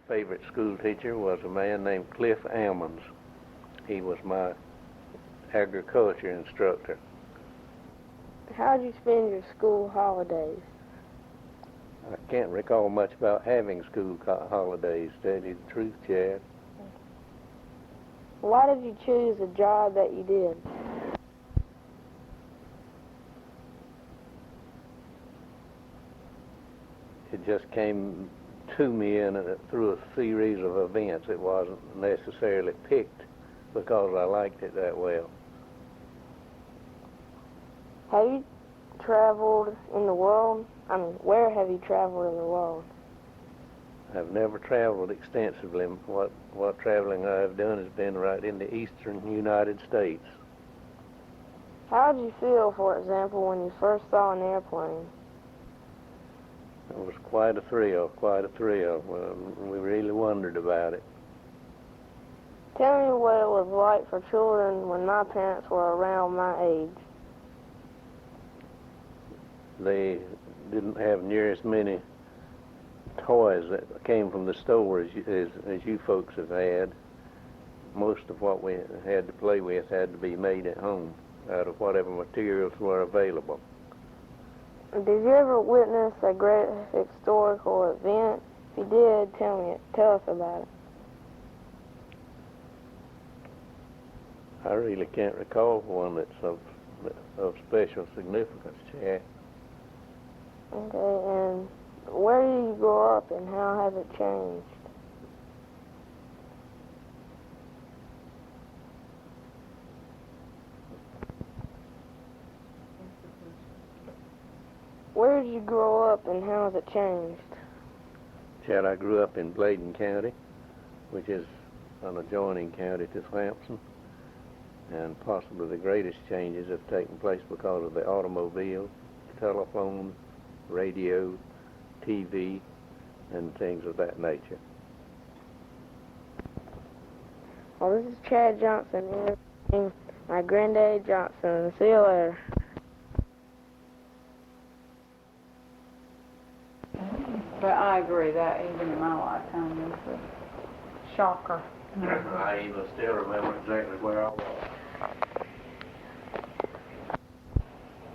favorite school teacher was a man named Cliff Ammons. He was my agriculture instructor. How'd you spend your school holidays? I can't recall much about having school holidays, to tell you the truth, Chad. Why did you choose the job that you did? It just came to me through a series of events. It wasn't necessarily picked because I liked it that well. Have you traveled in the world? I mean, where have you traveled in the world? I've never traveled extensively. What traveling I've done has been right in the eastern United States. How did you feel, for example, when you first saw an airplane? It was quite a thrill, quite a thrill. We really wondered about it. Tell me what it was like for children when my parents were around my age. They didn't have near as many toys that came from the store as you folks have had. Most of what we had to play with had to be made at home out of whatever materials were available. Did you ever witness a great historical event? If you did, tell us about it. I really can't recall one that's of special significance, Chad. Okay, and where did you grow up and how has it changed? Where did you grow up and how has it changed? Chad, I grew up in Bladen County, which is an adjoining county to Sampson, and possibly the greatest changes have taken place because of the automobile, telephone, radio, TV, and things of that nature. Well, this is Chad Johnson interviewing my Granddaddy Johnson. See you later. But I agree that even in my lifetime was a shocker. I even still remember exactly where I was.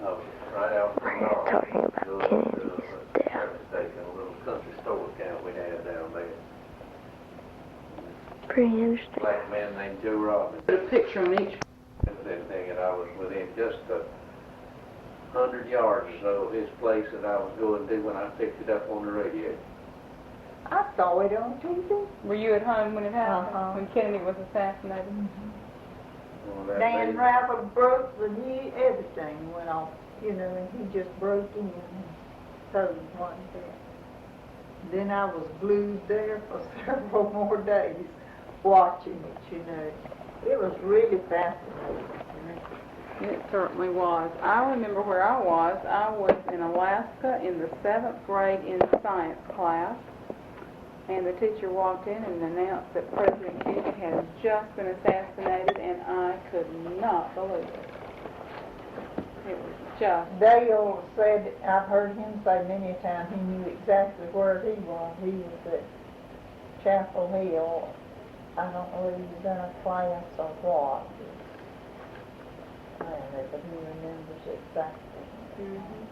I was right out from the north. Talking about Kennedy's death. Station, a little country store account we had down there. Pretty interesting. Black man named Joe Robbins. Put a picture on each. And I was within just 100 yards or so of his place that I was going to when I picked it up on the radio. I saw it on TV. Were you at home when it happened? When Kennedy was assassinated? Well, Dan Ravel broke the new, everything went off, you know, and he just broke in and told one day. Then I was glued there for several more days watching it, you know. It was really fascinating. It certainly was. I remember where I was. I was in Alaska in the 7th grade in science class. And the teacher walked in and announced that President Kennedy had just been assassinated, and I could not believe it. It was just... Dale said, I've heard him say many times he knew exactly where he was. He was at Chapel Hill. I don't know if he was in a class or what. I don't know, but he remembers exactly. Mm-hmm.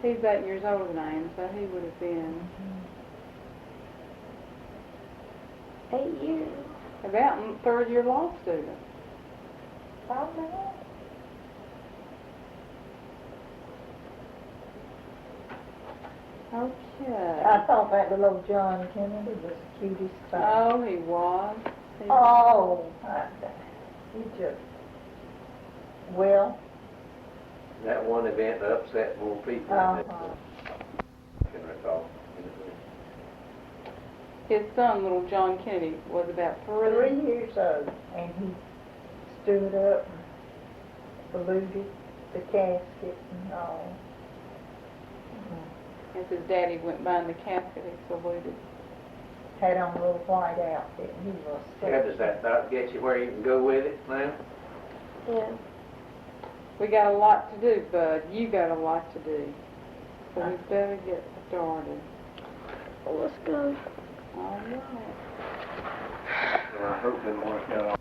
He's 8 years older than I am, so he would have been 8 years. about third-year law student. Probably. Okay. I thought that little John Kennedy was the cutest thing. Oh, he was. Oh, he just, well, That one event upset more people than I can recall. His son, little John Kennedy, was about 3 years old, and he stood up and saluted the casket and all. As his daddy went by in the casket, he saluted. Had on a little white outfit, and he was Yeah, does that about get you where you can go with it now? Yeah. We got a lot to do, Bud. You got a lot to do. So we better get started. Let's go. All right. Well, I hope it didn't work out.